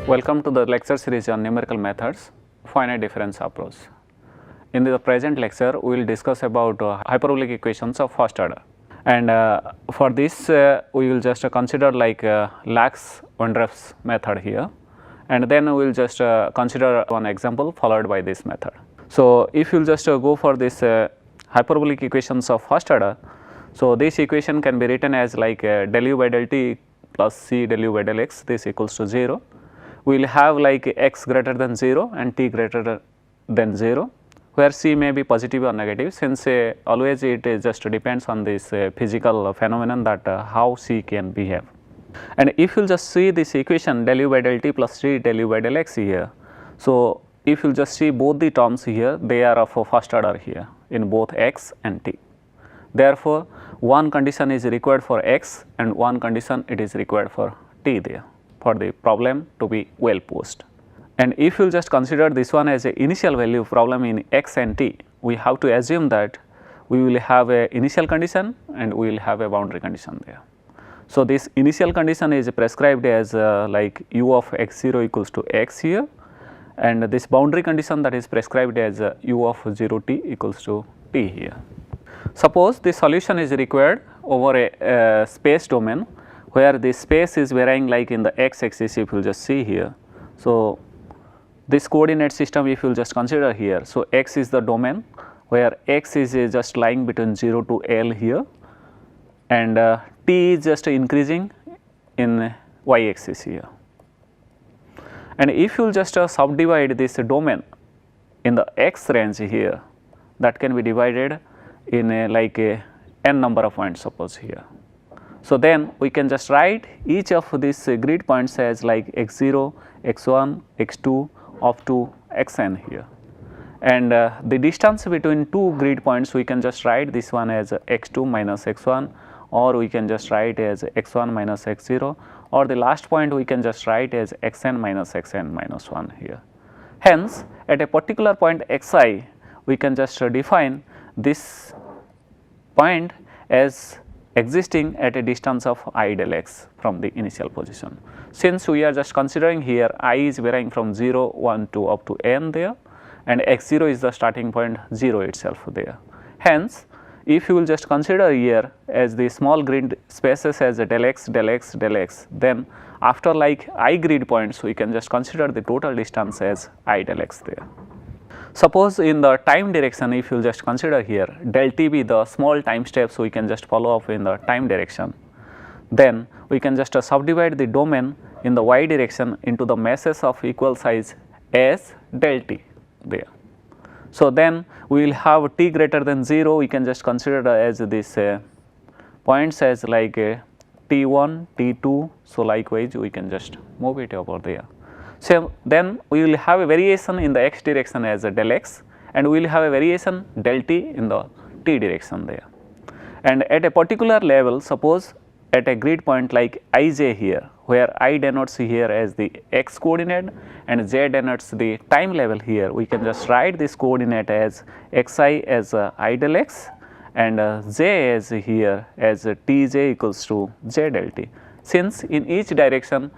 Welcome to the lecture series on numerical methods, finite difference approach. In the present lecture, we will discuss about hyperbolic equations of first order. And for this, we will just consider like Lax-Wendroff's method here, and then we will just consider one example followed by this method. So, if you will just go for this hyperbolic equations of first order, so this equation can be written as like del u by del t plus c del u by del x, this equals to 0. We will have like x greater than 0 and t greater than 0, where c may be positive or negative, since always it just depends on this physical phenomenon that how c can behave. And if you will just see this equation del u by del t plus c del u by del x here, so if you will just see both the terms here, they are of first order here in both x and t. Therefore, one condition is required for x and one condition it is required for t there, for the problem to be well posed. And if you will just consider this one as a initial value problem in x and t, we have to assume that we will have a initial condition and we will have a boundary condition there. So, this initial condition is prescribed as like u of x 0 equals to x here, and this boundary condition that is prescribed as u of 0 t equals to t here. Suppose the solution is required over a space domain where the space is varying like in the x axis, if you will just see here. So, this coordinate system if you will just consider here. So, x is the domain where x is just lying between 0 to L here, and t is just increasing in y axis here. And if you will just subdivide this domain in the x range here, that can be divided in like a n number of points, suppose here. So, then we can just write each of these grid points as like x 0, x 1, x 2 up to x n here, and the distance between two grid points we can just write this one as x 2 minus x 1, or we can just write as x 1 minus x 0, or the last point we can just write as x n minus x n minus 1 here. Hence, at a particular point x I, we can just define this point as existing at a distance of I del x from the initial position. Since we are just considering here I is varying from 0, 1, 2 up to n there, and x 0 is the starting point 0 itself there. Hence, if you will just consider here as the small grid spaces as del x, del x, del x, then after like I grid points we can just consider the total distance as I del x there. Suppose in the time direction, if you will just consider here del t be the small time steps we can just follow up in the time direction, then we can just subdivide the domain in the y direction into the meshes of equal size as del t there. So, then we will have t greater than 0, we can just consider as this points as like t 1, t 2, so likewise we can just move it over there. So, then we will have a variation in the x direction as a del x, and we will have a variation del t in the t direction there. And at a particular level, suppose at a grid point like I j here, where I denotes here as the x coordinate and j denotes the time level here, we can just write this coordinate as x I as I del x and j as here as t j equals to j del t. Since in each direction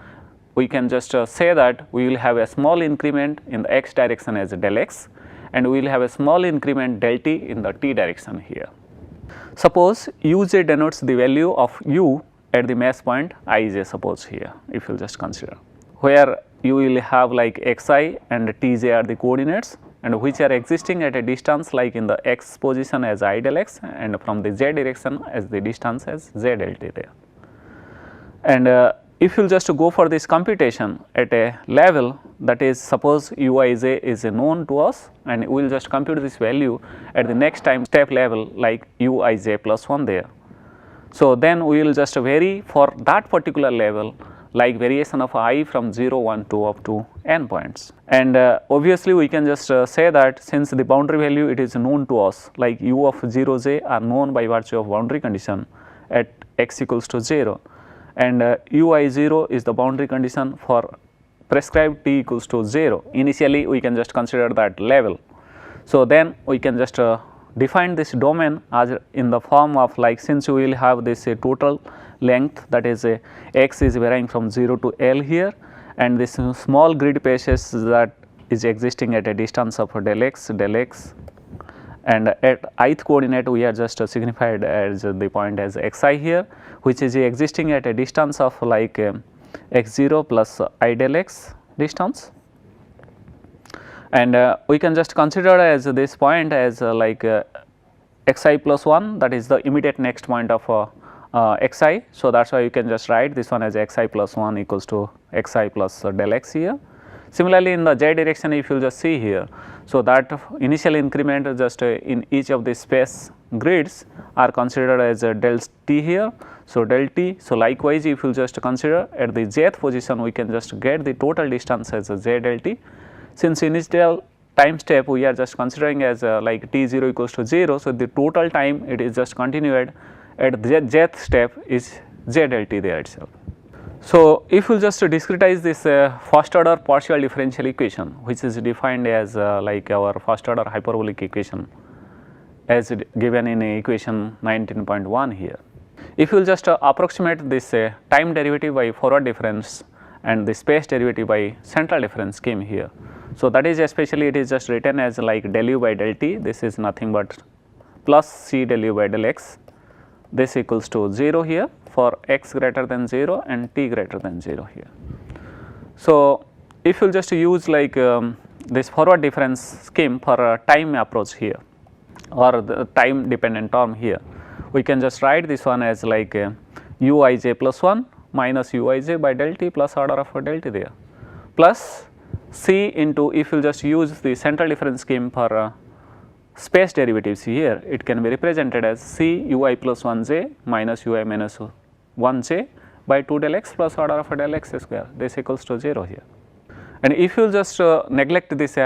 we can just say that we will have a small increment in the x direction as del x, and we will have a small increment del t in the t direction here. Suppose u j denotes the value of u at the mesh point I j, suppose here, if you will just consider, where you will have like x I and t j are the coordinates, and which are existing at a distance like in the x position as I del x, and from the j direction as the distance as j del t there. And if you will just go for this computation at a level, that is suppose u I j is known to us, and we will just compute this value at the next time step level like u I j plus 1 there. So, then we will just vary for that particular level like variation of I from 0, 1, 2 up to n points. And obviously, we can just say that since the boundary value it is known to us like u of 0 j are known by virtue of boundary condition at x equals to 0, and u I 0 is the boundary condition for prescribed t equals to 0. Initially, we can just consider that level. So, then we can just define this domain as in the form of like, since we will have this total length, that is x is varying from 0 to L here, and this small grid patches that is existing at a distance of del x, and at ith coordinate we are just signified as the point as xi here, which is existing at a distance of like x0 plus I del x distance. And we can just consider as this point as like xi plus 1, that is the immediate next point of xi. So, that is why you can just write this one as xi plus 1 equals to xi plus del x here. Similarly, in the z direction if you will just see here, so that initial increment just in each of the space grids are considered as del t here. So, del t. So, likewise if you just consider at the jth position we can just get the total distance as j del t. Since initial time step we are just considering as like t0 equals to 0. So, the total time it is just continued at the jth step is j del t there itself. So, if you just discretize this first order partial differential equation, which is defined as like our first order hyperbolic equation as given in equation 19.1 here. If you will just approximate this time derivative by forward difference and the space derivative by central difference scheme here. So, that is especially it is just written as like del u by del t, this is nothing but plus c del u by del x, this equals to 0 here for x greater than 0 and t greater than 0 here. So, if you will just use like this forward difference scheme for a time approach here or the time dependent term here, we can just write this one as like uij plus 1 minus uij by del t plus order of del t there, plus c into, if you just use the central difference scheme for space derivatives here, it can be represented as c ui plus 1j minus ui minus 1j by 2 del x plus order of del x square, this equals to 0 here. And if you just neglect this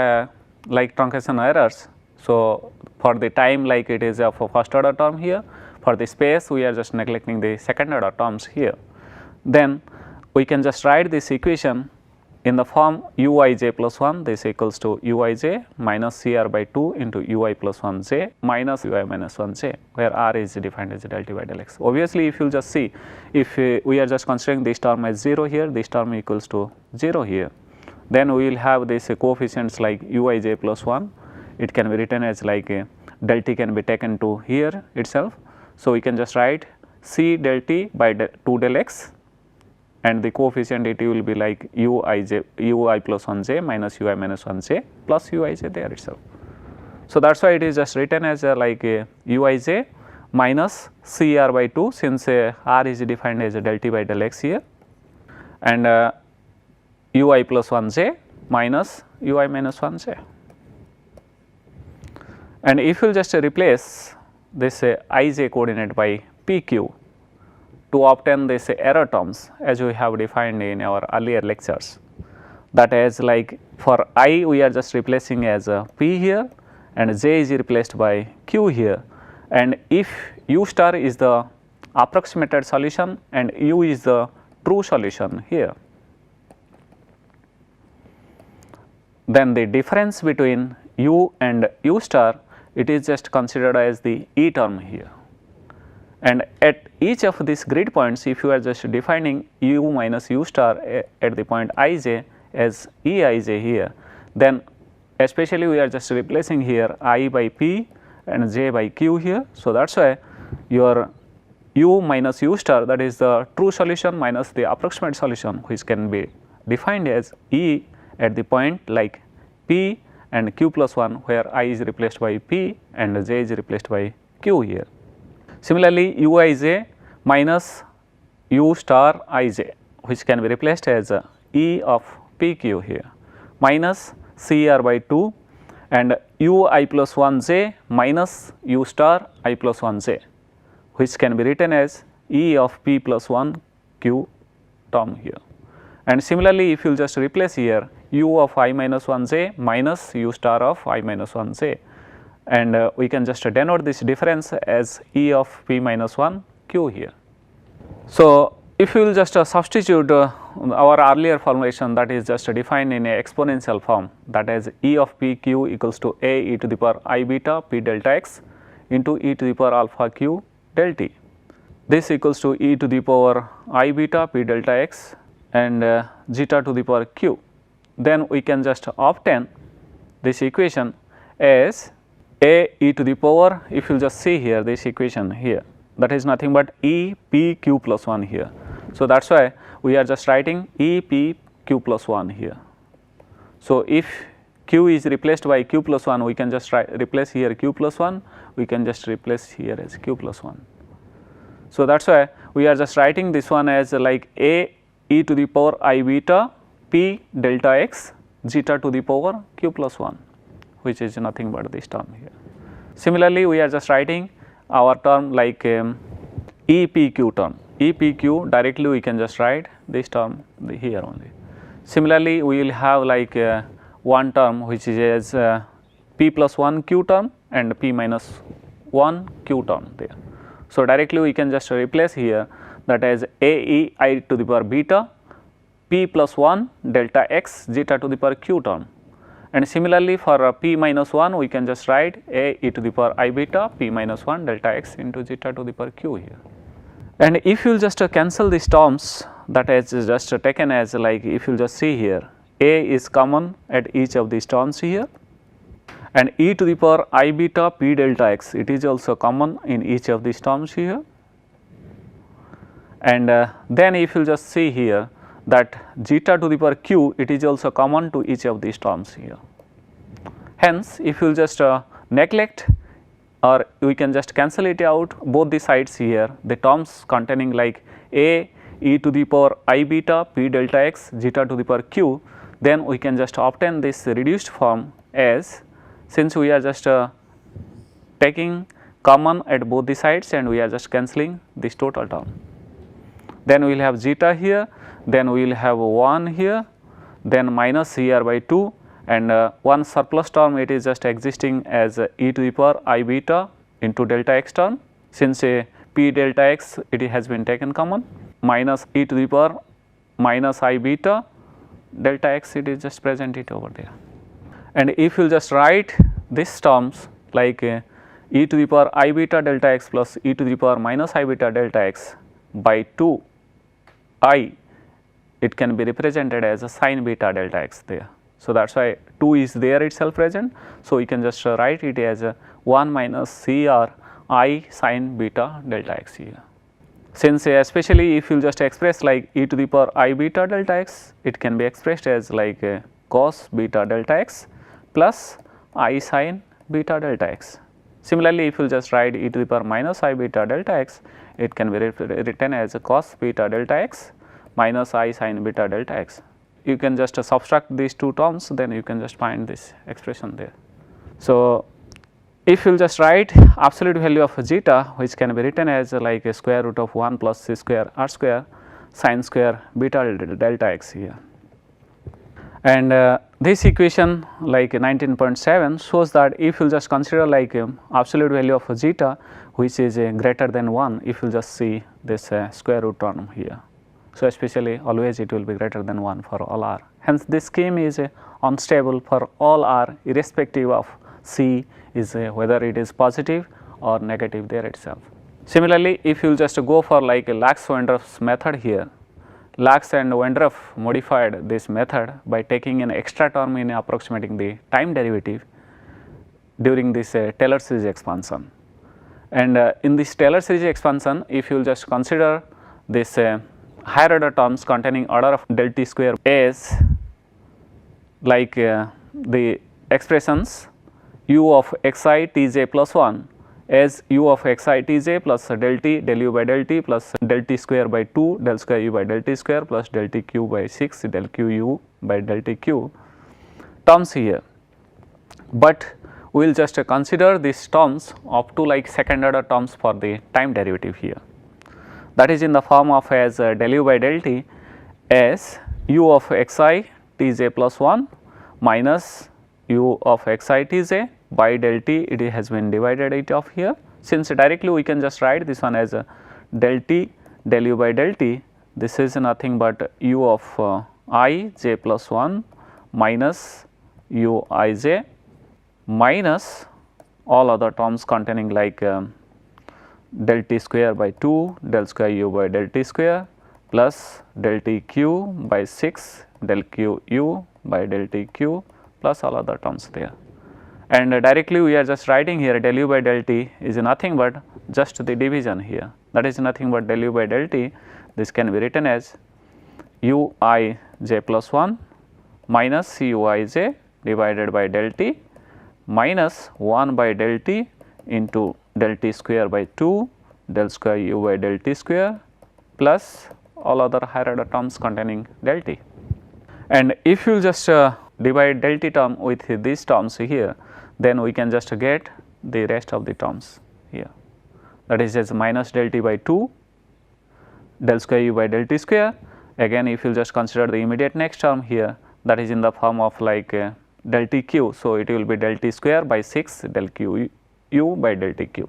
like truncation errors, so for the time like it is for first order term here, for the space we are just neglecting the second order terms here, then we can just write this equation in the form uij plus 1, this equals to uij minus cr by 2 into ui plus 1j minus ui minus 1j, where r is defined as del t by del x. Obviously, if you will just see, if we are just considering this term as 0 here, this term equals to 0 here, then we will have this coefficients like uij plus 1, it can be written as like del t can be taken to here itself. So, we can just write c del t by 2 del x, and the coefficient it will be like ui plus 1j minus ui minus 1j plus uij there itself. So, that is why it is just written as like uij minus cr by 2, since r is defined as del t by del x here, and ui plus 1j minus ui minus 1j. And if you will just replace this ij coordinate by pq to obtain this error terms as we have defined in our earlier lectures, that is like for I we are just replacing as p here and j is replaced by q here, and if u star is the approximated solution and u is the true solution here, then the difference between u and u star, it is just considered as the E term here. And at each of these grid points, if you are just defining u minus u star at the point ij as Eij here, then especially we are just replacing here I by p and j by q here. So, that is why your u minus u star, that is the true solution minus the approximate solution, which can be defined as E at the point like p and q plus 1, where I is replaced by p and j is replaced by q here. Similarly, uij minus u star ij, which can be replaced as E of pq here, minus cr by 2 and ui plus 1j minus u star I plus 1j, which can be written as E of p plus 1 q term here. And similarly, if you will just replace here u of I minus 1j minus u star of I minus 1j, and we can just denote this difference as E of p minus 1 q here. So, if you will just substitute our earlier formulation, that is just defined in a exponential form, that is E of p q equals to a e to the power I beta p delta x into e to the power alpha q del t. This equals to e to the power I beta p delta x and zeta to the power q. Then we can just obtain this equation as a e to the power, if you just see here this equation here, that is nothing but e p q plus 1 here. So, that is why we are just writing e p q plus 1 here. So, if q is replaced by q plus 1, we can just replace here q plus 1, we can just replace here as q plus 1. So, that is why we are just writing this one as like a e to the power I beta p delta x zeta to the power q plus 1, which is nothing but this term here. Similarly, we are just writing our term like e p q term, e p q directly we can just write this term here only. Similarly, we will have like one term which is as p plus 1 q term and p minus 1 q term there. So, directly we can just replace here that as a e I to the power beta p plus 1 delta x zeta to the power q term, and similarly for p minus 1 we can just write a e to the power I beta p minus 1 delta x into zeta to the power q here. And if you will just cancel these terms, that is just taken as like, if you will just see here, a is common at each of these terms here, and e to the power I beta p delta x, it is also common in each of these terms here. And then if you will just see here that zeta to the power q, it is also common to each of these terms here. Hence, if you will just neglect, or we can just cancel it out both the sides here, the terms containing like a e to the power I beta p delta x zeta to the power q, then we can just obtain this reduced form as, since we are just taking common at both the sides and we are just cancelling this total term. Then we will have zeta here, then we will have 1 here, then minus here by 2, and one surplus term, it is just existing as e to the power I beta into delta x term, since p delta x it has been taken common, minus e to the power minus I beta delta x, it is just present it over there. And if you will just write these terms like e to the power I beta delta x plus e to the power minus I beta delta x by 2 I, it can be represented as a sin beta delta x there. So, that is why 2 is there itself present. So, we can just write it as 1 minus CR I sin beta delta x here. Since especially if you will just express like e to the power I beta delta x, it can be expressed as like cos beta delta x plus I sin beta delta x. Similarly, if you will just write e to the power minus I beta delta x, it can be written as cos beta delta x minus I sin beta delta x. You can just subtract these two terms, then you can just find this expression there. So, if you will just write absolute value of zeta, which can be written as like a square root of 1 plus c square r square sin square beta delta x here. And this equation like 19.7 shows that if you will just consider like absolute value of zeta which is greater than 1, if you will just see this square root term here. So, especially always it will be greater than 1 for all r. Hence, this scheme is unstable for all r irrespective of c is whether it is positive or negative there itself. Similarly, if you will just go for like a Lax-Wendroff's method here, Lax and Wendroff modified this method by taking an extra term in approximating the time derivative during this Taylor series expansion. And in this Taylor series expansion, if you will just consider this higher order terms containing order of del t square as like the expressions u of xi tj plus 1 as u of xi tj plus del t del u by del t plus del t square by 2 del square u by del t square plus del t q by 6 del q u by del t q terms here. But we will just consider these terms up to like second order terms for the time derivative here. That is in the form of as del u by del t as u of xi tj plus 1 minus u of xi tj by del t, it has been divided it off here. Since directly we can just write this one as del t del u by del t, this is nothing but u of I j plus 1 minus u I j minus all other terms containing like del t square by 2 del square u by del t square plus del t q by 6 del q u by del t q plus all other terms there. And directly we are just writing here del u by del t is nothing but just the division here, that is nothing but del u by del t. This can be written as u I j plus 1 minus c u I j divided by del t minus 1 by del t into del t square by 2 del square u by del t square plus all other higher order terms containing del t. And if you just divide del t term with these terms here, then we can just get the rest of the terms here, that is as minus del t by 2 del square u by del t square. Again if you just consider the immediate next term here, that is in the form of like del t q. So, it will be del t square by 6 del q u by del t q.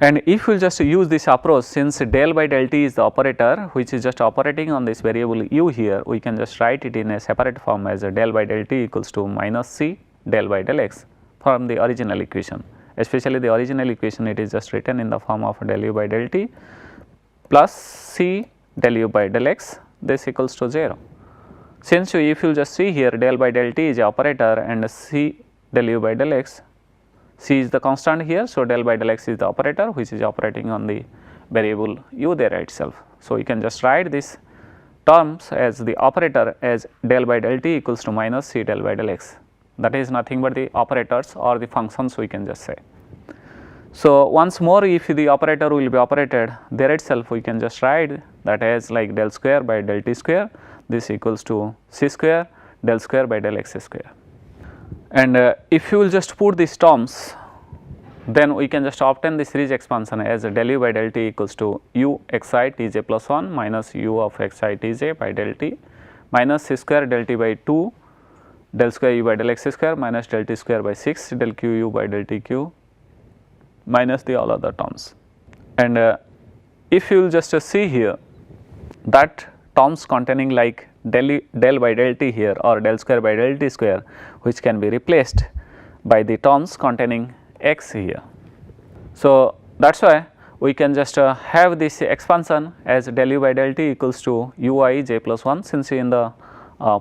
And if we just use this approach, since del by del t is the operator which is just operating on this variable u here, we can just write it in a separate form as a del by del t equals to minus c del by del x from the original equation. Especially the original equation, it is just written in the form of del u by del t plus c del u by del x, this equals to 0. Since if you just see here del by del t is a operator and c del u by del x, c is the constant here. So, del by del x is the operator which is operating on the variable u there itself. So, you can just write this terms as the operator as del by del t equals to minus c del by del x, that is nothing but the operators or the functions we can just say. So, once more if the operator will be operated there itself, we can just write that as like del square by del t square, this equals to c square del square by del x square. And if you will just put these terms, then we can just obtain the series expansion as del u by del t equals to u x I t j plus 1 minus u of x I t j by del t minus c square del t by 2 del square u by del x square minus del t square by 6 del q u by del t q minus the all other terms. And if you will just see here that terms containing like del by del t here or del square by del t square, which can be replaced by the terms containing x here. So, that is why we can just have this expansion as del u by del t equals to u I j plus 1, since in the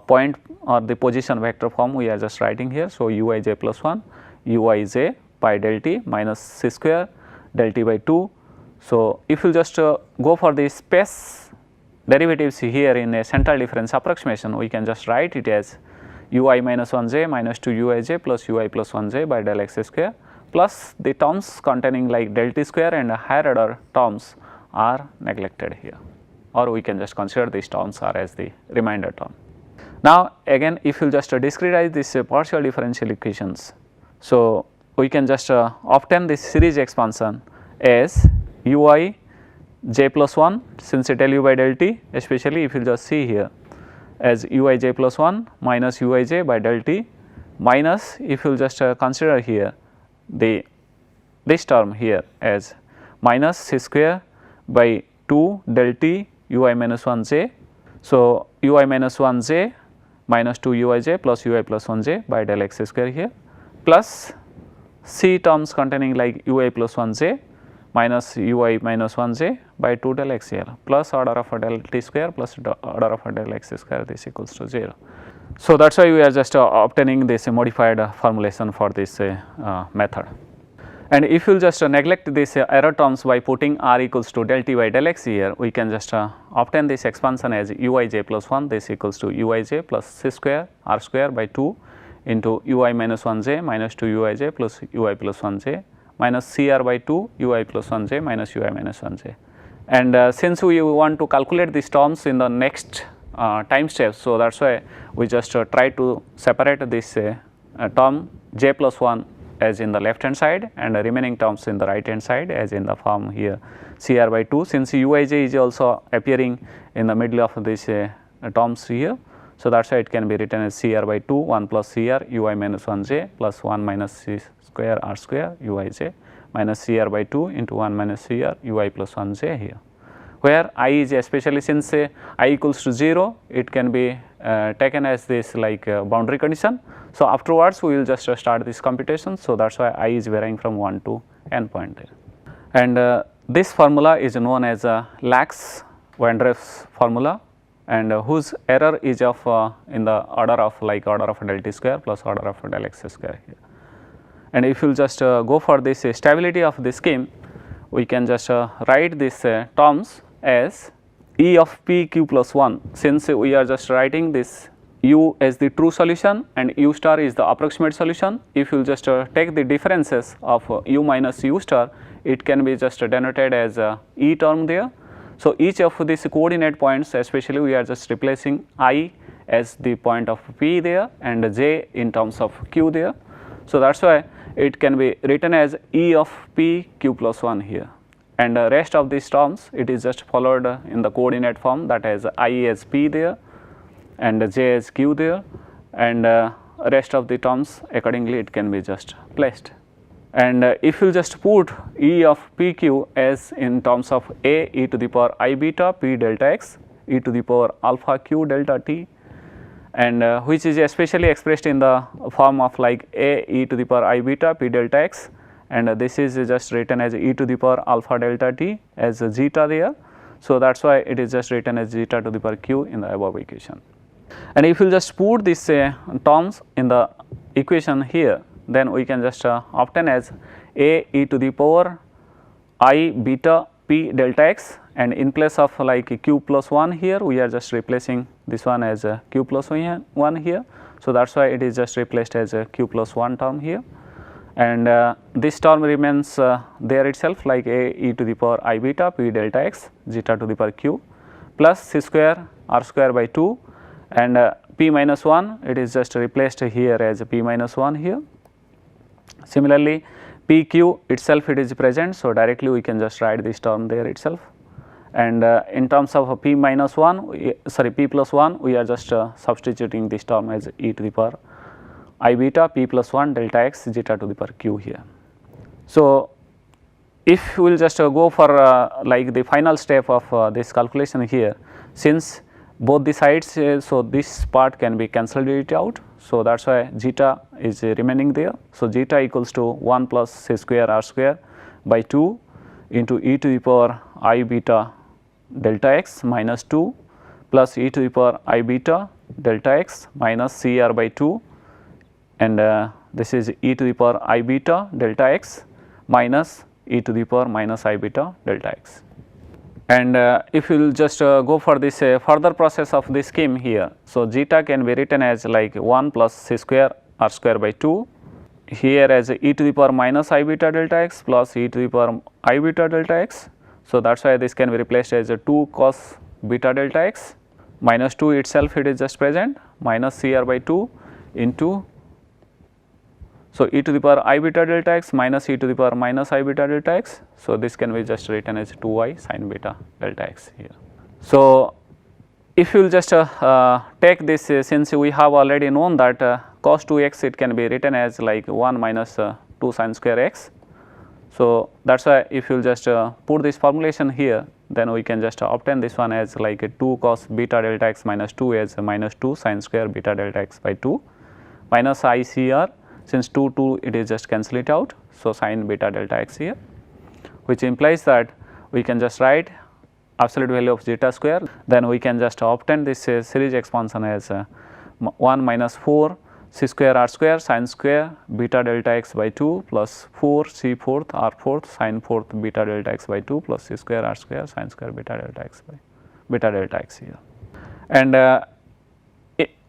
point or the position vector form we are just writing here. So, u I j plus 1 u I j by del t minus c square del t by 2. So, if you just go for the space derivatives here in a central difference approximation, we can just write it as u I minus 1 j minus 2 u I j plus u I plus 1 j by del x square plus the terms containing like del t square and higher order terms are neglected here, or we can just consider these terms are as the remainder term. Now, again if you just discretize these partial differential equations, so we can just obtain this series expansion as u I j plus 1, since del u by del t, especially if you just see here as u I j plus 1 minus u I j by del t minus, if you just consider here this term here as minus c square by 2 del t u I minus 1 j. So, u I minus 1 j minus 2 u I j plus u I plus 1 j by del x square here plus c terms containing like u I plus 1 j minus u I minus 1 j by 2 del x here plus order of a del t square plus order of a del x square, this equals to 0. So, that is why we are just obtaining this modified formulation for this method. And if you just neglect this error terms by putting r equals to del t by del x here, we can just obtain this expansion as u I j plus 1, this equals to u I j plus c square r square by 2 into u I minus 1 j minus 2 u I j plus u I plus 1 j minus c r by 2 u I plus 1 j minus u I minus 1 j. And since we want to calculate these terms in the next time steps, so that is why we just try to separate this term j plus 1 as in the left hand side and the remaining terms in the right hand side as in the form here c r by 2, since u I j is also appearing in the middle of this terms here. So, that is why it can be written as c r by 2 1 plus c r u I minus 1 j plus 1 minus c square r square u I j minus c r by 2 into 1 minus c r u I plus 1 j here, where I is especially since I equals to 0, it can be taken as this like boundary condition. So, afterwards we will just start this computation. So, that is why I is varying from 1 to n point there. And this formula is known as Lax Lax-Wendroff's formula, and whose error is of in the order of order of del t square plus order of del x square here. And if you will just go for this stability of this scheme, we can just write these terms as E of p q plus 1, since we are just writing this u as the true solution and u star is the approximate solution. If you will just take the differences of u minus u star, it can be just denoted as E term there. So, each of these coordinate points, especially we are just replacing I as the point of p there and j in terms of q there. So, that is why it can be written as E of p q plus 1 here, and rest of these terms it is just followed in the coordinate form, that is I as p there and j as q there, and rest of the terms accordingly it can be just placed. And if you just put E of p q as in terms of a e to the power I beta p delta x e to the power alpha q delta t, and which is especially expressed in the form of a e to the power I beta p delta x, and this is just written as e to the power alpha delta t as zeta there. So, that is why it is just written as zeta to the power q in the above equation. And if you just put these terms in the equation here, then we can just obtain as a e to the power I beta p delta x, and in place of q plus 1 here, we are just replacing this one as q plus 1 here. So, that is why it is just replaced as q plus 1 term here, and this term remains there itself a e to the power I beta p delta x zeta to the power q plus c square r square by 2, and p minus 1 it is just replaced here as p minus 1 here. Similarly, p q itself it is present, so directly we can just write this term there itself, and in terms of p minus 1 p plus 1 we are just substituting this term as e to the power I beta p plus 1 delta x zeta to the power q here. So, if we will just go for the final step of this calculation here, since both the sides, so this part can be cancelled it out. So, that is why zeta is remaining there. So, zeta equals to 1 plus c square r square by 2 into e to the power I beta delta x minus 2 plus e to the power I beta delta x minus c r by 2, and this is e to the power I beta delta x minus e to the power minus I beta delta x. And if you will just go for this further process of this scheme here, so zeta can be written as 1 plus c square r square by 2 here as e to the power minus I beta delta x plus e to the power I beta delta x. So, that is why this can be replaced as 2 cos beta delta x minus 2 itself it is just present minus c r by 2 into, so e to the power I beta delta x minus e to the power minus I beta delta x. So, this can be just written as 2I sin beta delta x here. So, if you will just take this since we have already known that cos 2x it can be written as 1 minus 2 sin square x. So, that is why if you will just put this formulation here, then we can just obtain this one as 2 cos beta delta x minus 2 as minus 2 sin square beta delta x by 2 minus I c r, since 2 it is just cancel it out. So, sin beta delta x here, which implies that we can just write absolute value of zeta square, then we can just obtain this series expansion as 1 minus 4 c square r square sin square beta delta x by 2 plus 4 c fourth r fourth sin fourth beta delta x by 2 plus c square r square sin square beta delta x by beta delta x here. And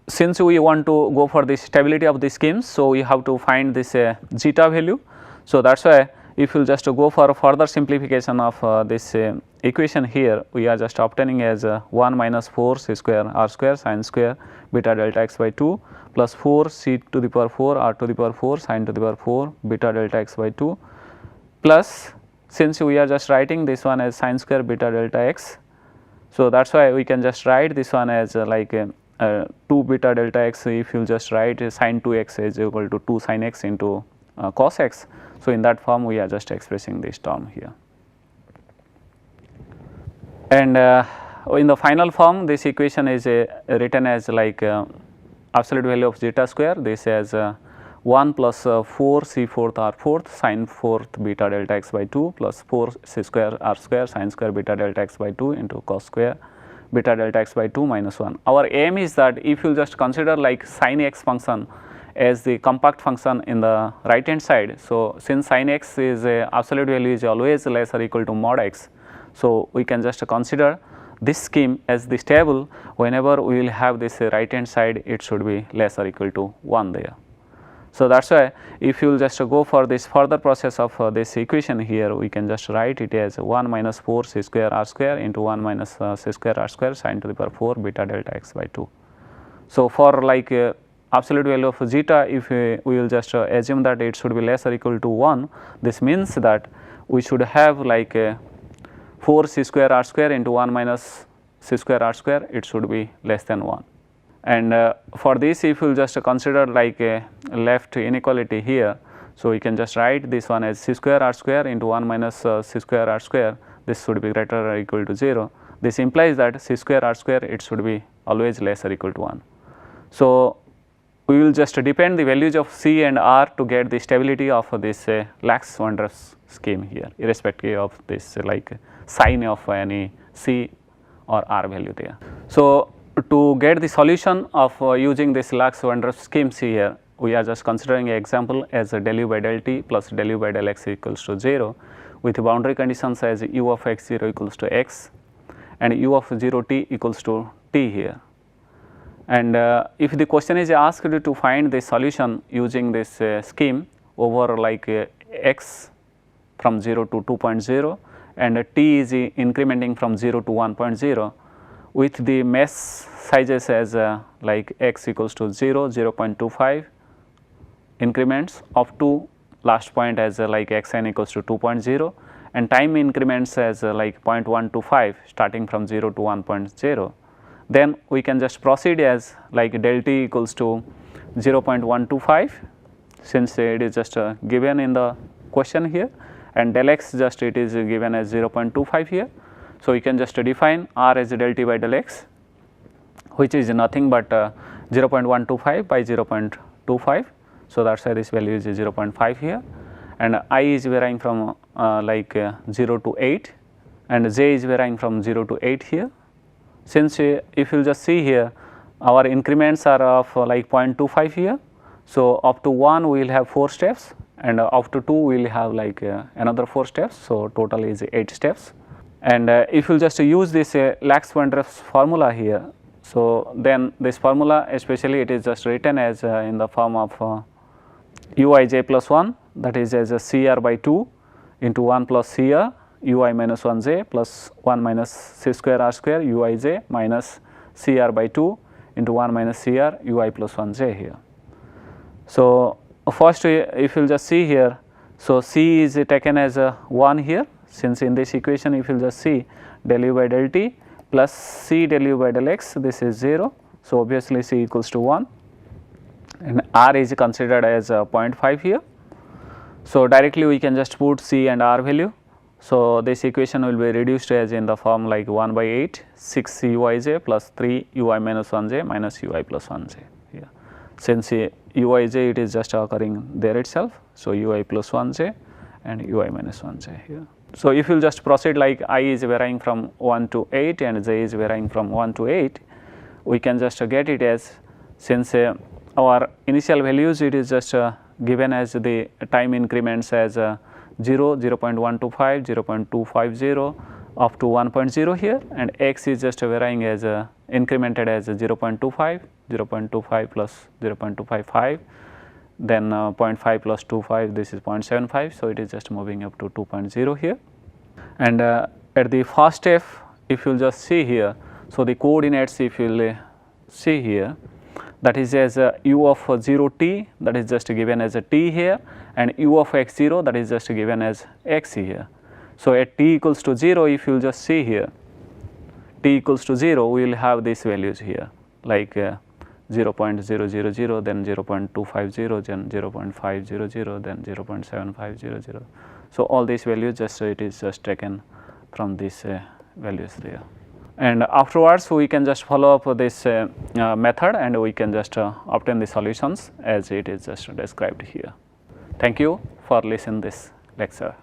since we want to go for the stability of the schemes, so we have to find this zeta value. So, that is why if you will just go for a further simplification of this equation here, we are just obtaining as 1 minus 4 c square r square sin square beta delta x by 2 plus 4 c to the power 4 r to the power 4 sin to the power 4 beta delta x by 2 plus, since we are just writing this one as sin square beta delta x. So, that is why we can just write this one as 2 beta delta x. If you will just write sin 2x is equal to 2 sin x into cos x. So, in that form we are just expressing this term here. And in the final form, this equation is written as absolute value of zeta square, this as 1 plus 4 c fourth r fourth sin fourth beta delta x by 2 plus 4 c square r square sin square beta delta x by 2 into cos square beta delta x by 2 minus 1. Our aim is that if you just consider like sin x function as the compact function in the right hand side. So, since sin x is a absolute value is always less or equal to mod x. So, we can just consider this scheme as the stable whenever we will have this right hand side, it should be less or equal to 1 there. So, that is why if you will just go for this further process of this equation here, we can just write it as 1 minus 4 c square r square into 1 minus c square r square sin to the power 4 beta delta x by 2. So, for like absolute value of zeta, if we will just assume that it should be less or equal to 1, this means that we should have like 4 c square r square into 1 minus c square r square, it should be less than 1. And for this, if you will just consider like a left inequality here, so we can just write this one as c square r square into 1 minus c square r square, this should be greater or equal to 0. This implies that c square r square, it should be always less or equal to 1. So, we will just depend the values of c and r to get the stability of this Lax-Wendroff scheme here, irrespective of this like sign of any c or r value there. So, to get the solution of using this Lax-Wendroff schemes here, we are just considering an example as del u by del t plus del u by del x equals to 0 with boundary conditions as u of x 0 equals to x and u of 0 t equals to t here. And if the question is asked to find the solution using this scheme over like x from 0 to 2.0 and t is incrementing from 0 to 1.0 with the mesh sizes as like x equals to 0, 0.25 increments up to last point as like xn equals to 2.0 and time increments as like 0.125 starting from 0 to 1.0. Then we can just proceed as like del t equals to 0.125 since it is just given in the question here and del x just it is given as 0.25 here. So, we can just define r as del t by del x which is nothing but 0.125 by 0.25. So, that is why this value is 0.5 here and I is varying from like 0 to 8 and j is varying from 0 to 8 here. Since if you just see here our increments are of like 0.25 here. So, up to 1 we will have 4 steps and up to 2 we will have like another 4 steps. So, total is 8 steps and if you just use this Lax-Wendroff formula here. So, then this formula especially it is just written as in the form of uij plus 1 that is as a cr by 2 into 1 plus cr ui minus 1j plus 1 minus c square r square uij minus cr by 2 into 1 minus cr ui plus 1j here. So, first if you will just see here, so c is taken as a 1 here since in this equation if you will just see del u by del t plus c del u by del x this is 0. So, obviously c equals to 1 and r is considered as 0.5 here. So, directly we can just put c and r value. So, this equation will be reduced as in the form like 1 by 8 6 uij plus 3 ui minus 1j minus ui plus 1j here. Since uij it is just occurring there itself. So, ui plus 1j and ui minus 1j here. So, if you will just proceed like I is varying from 1 to 8 and j is varying from 1 to 8, we can just get it as since our initial values it is just given as the time increments as 0, 0.125, 0.250 up to 1.0 here and x is just varying as incremented as 0.25, 0.25 plus 0.255 then 0.5 plus 25 this is 0.75. So, it is just moving up to 2.0 here and at the first step if you will just see here. So, the coordinates if you will see here that is as u of 0 t that is just given as a t here and u of x 0 that is just given as x here. So, at t equals to 0 if you will just see here t equals to 0 we will have these values here like 0.000 then 0.250 then 0.500 then 0.7500. So, all these values just it is just taken from these values there. and afterwards we can just follow up this method and we can just obtain the solutions as it is just described here. Thank you for listening this lecture.